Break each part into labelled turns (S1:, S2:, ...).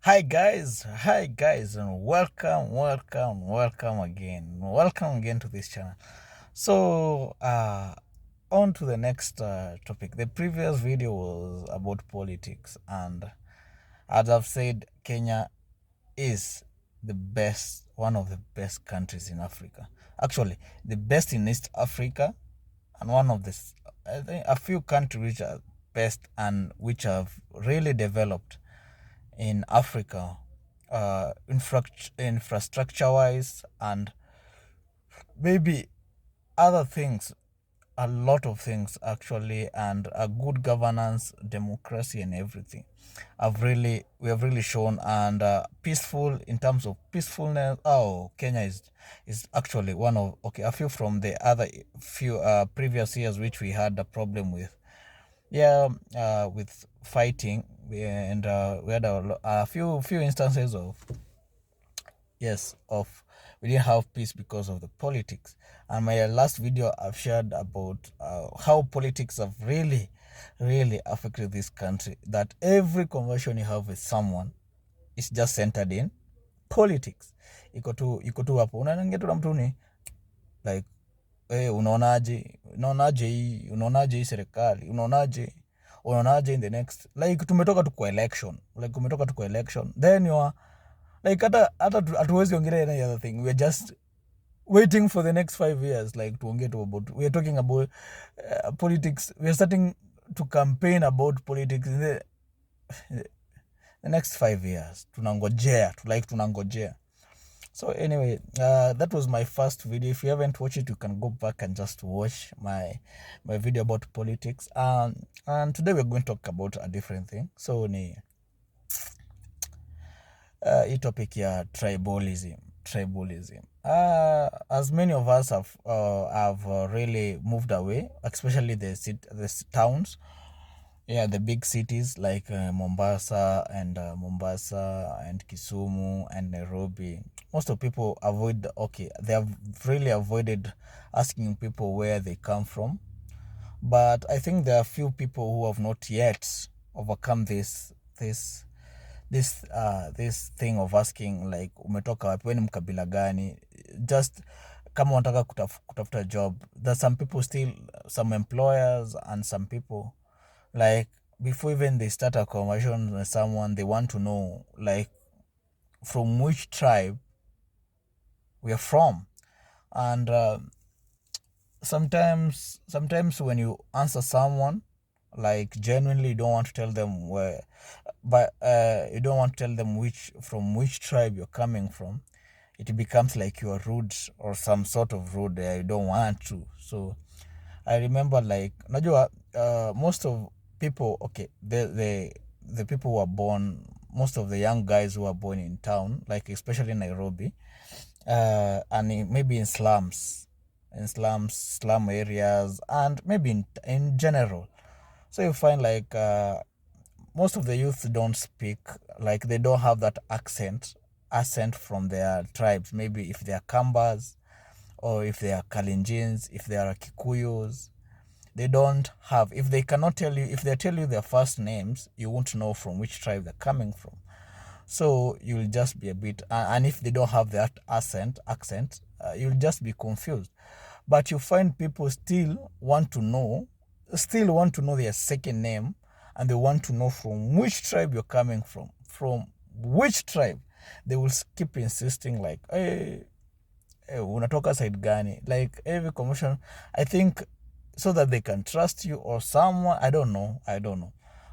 S1: Hi guys, and welcome again to this channel. So, on to the next topic. The previous video was about politics, and as I've said, Kenya is one of the best countries in Africa. Actually, the best in East Africa, and one of the, I think, a few countries which are best and which have really developed in Africa, infrastructure wise, and maybe other things, a lot of things actually, and a good governance, democracy, and everything. We have really shown, and peaceful in terms of peacefulness. Oh, Kenya is actually one of, okay, a few from the other few previous years which we had a problem with. Yeah, with fighting, and we had a few instances of, yes, of we didn't have peace because of the politics. And my last video I've shared about how politics have really affected this country, that every conversation you have with someone is just centered in politics. Iko tu hapo unaongea tu na mtu ni like, unaonaje hii serikali, unaonaje in the next, like tumetoka tu kwa election, then you are like, hata hatuwezi ongelea any other thing. We're just waiting for the next 5 years, like tuongee tu about, we are talking about politics. We are starting to campaign about politics in the next 5 years. Tunangojea. So anyway, that was my first video. If you haven't watched it, you can go back and just watch my video about politics. And today we're going to talk about a different thing. So ni hii topic ya tribalism. As many of us have really moved away, especially the towns. Yeah, the big cities like Mombasa and Kisumu and Nairobi. Most of people they have really avoided asking people where they come from. But I think there are few people who have not yet overcome this thing of asking, like, umetoka wapi, wewe ni mkabila gani? Just kama unataka kutafuta job, there's some people still, some employers and some people, like, before even they start a conversation with someone, they want to know, like, from which tribe we are from. And sometimes when you answer someone, like, genuinely you don't want to tell them where, but you don't want to tell them from which tribe you're coming from, it becomes like you're rude, or some sort of rude. You don't want to. So I remember, like, najua most of people, okay, the people who are born, most of the young guys who are born in town, like especially in Nairobi, and maybe in slum areas, and maybe in general. So you find, like, most of the youth don't speak, like, they don't have that accent from their tribes. Maybe if they are Kambas, or if they are Kalenjins, if they are Kikuyus, they don't have, if they tell you their first names, you won't know from which tribe they're coming from. So you'll just be a bit, and if they don't have that accent, you'll just be confused. But you find people still want to know their second name, and they want to know from which tribe you're coming from. From which tribe? They will keep insisting, like, hey, unatoka side gani? Like, every commotion, I think, so that they can trust you or someone. I don't know.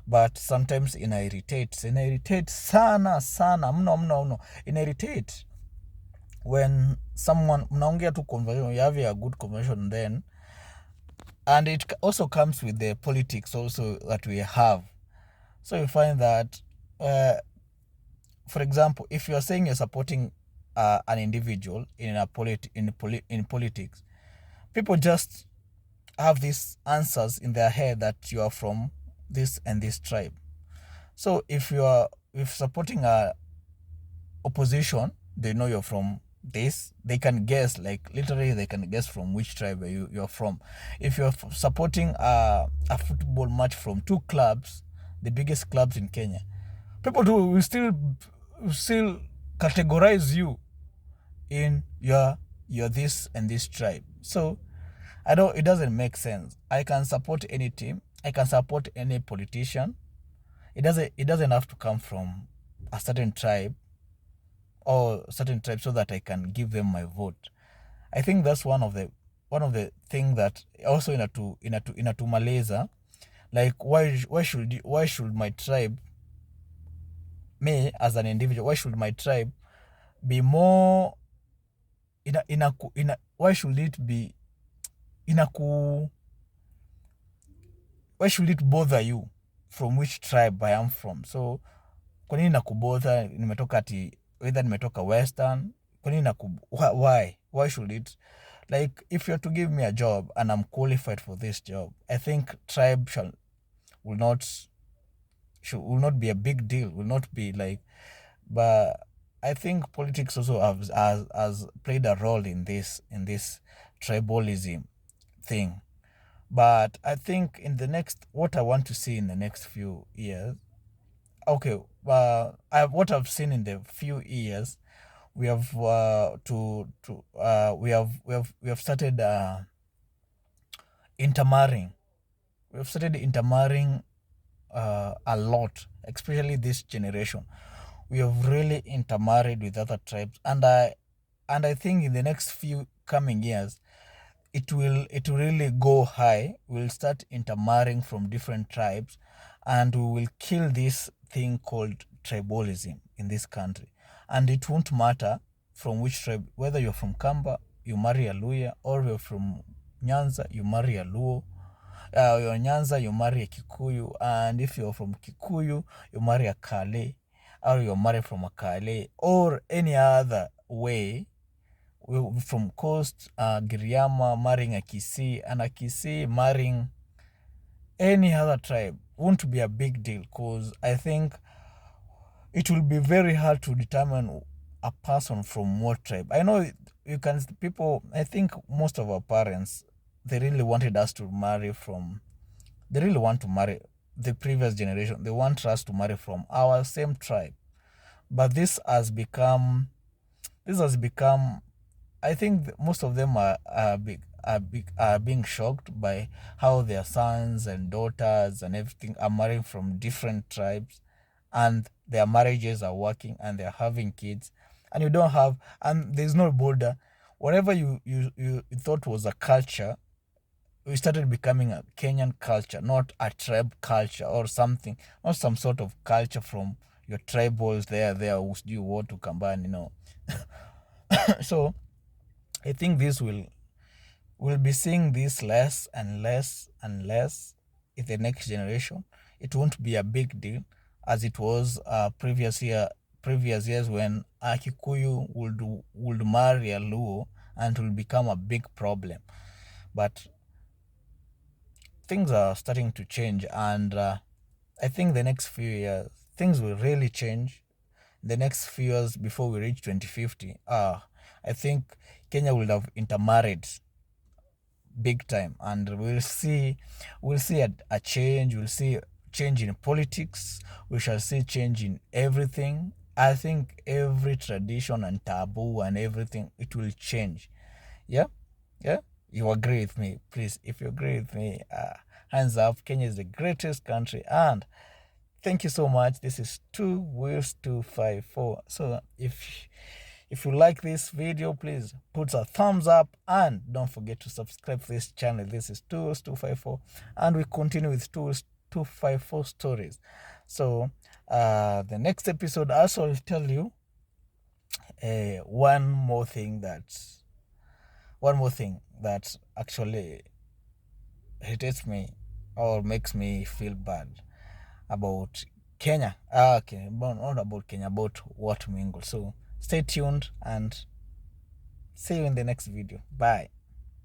S1: But sometimes irritate sana mno. Irritate when someone, mnaongea tu conversation, you have a good conversation, then, and it also comes with the politics also that we have. So you find that, for example, if you are saying you're supporting an individual in politics, people just have these answers in their head that you are from this and this tribe. So if supporting a opposition, they know you're from this, they can guess, like, literally they can guess from which tribe you're from. If you're supporting a football match from two clubs, the biggest clubs in Kenya, people will still still categorize you in your this and this tribe. So it doesn't make sense. I can support any team, I can support any politician. It doesn't have to come from a certain tribe or certain tribe so that I can give them my vote. I think that's one of the thing that also in a Malaysia, like why should my tribe, me as an individual, why should my tribe be more why should it be why should it bother you from which tribe I am from? So kwa nini nakubother nimetoka ati whether nimetoka western? Kwa nini why should it, like, if you're to give me a job and I'm qualified for this job, I think tribe will not be a big deal, will not be like. But I think politics also has played a role in this tribalism thing. But I think what I want to see in the next few years, okay, what I've seen in the few years, we have we have started intermarrying. We have started intermarrying a lot, especially this generation. We have really intermarried with other tribes, and I think in the next few coming years, it will really go high. We'll start intermarrying from different tribes, and we will kill this thing called tribalism in this country. And it won't matter from which tribe, whether you're from Kamba, you marry a Luya, or you're from Nyanza, you marry a Luo. You're Nyanza, you marry a Kikuyu, and if you're from Kikuyu, you marry a Kale, or you're married from a Kale, or any other way. From coast, Giriama marrying a Kisii, and a Kisii marrying any other tribe won't be a big deal, because I think it will be very hard to determine a person from what tribe. I know I think most of our parents, they really wanted us to marry from, they really want to marry the previous generation. They want us to marry from our same tribe. But this has become, I think most of them are being shocked by how their sons and daughters and everything are marrying from different tribes, and their marriages are working and they're having kids, and there's no border. Whatever you thought was a culture, we started becoming a Kenyan culture, not a tribe culture or something, not some sort of culture from your tribals there who you want to combine. So I think we'll be seeing this less and less and less in the next generation. It won't be a big deal as it was previous years when a Kikuyu would marry a Luo, and it will become a big problem. But things are starting to change, and I think the next few years things will really change. The next few years before we reach 2050, I think Kenya will have intermarried big time, and we'll see a change. We'll see change in politics. We shall see change in everything. I think every tradition and taboo and everything, it will change. Yeah, you agree with me? Please, if you agree with me, hands up. Kenya is the greatest country, and thank you so much. This is 2Wheels254. So if you like this video, please put a thumbs up, and don't forget to subscribe to this channel. This is 2Wheels254, and we continue with 2Wheels254 stories. So the next episode, I also will tell you one more thing that actually irritates me or makes me feel bad about Kenya. Okay, but not about Kenya, about what mingle. So stay tuned and see you in the next video. Bye.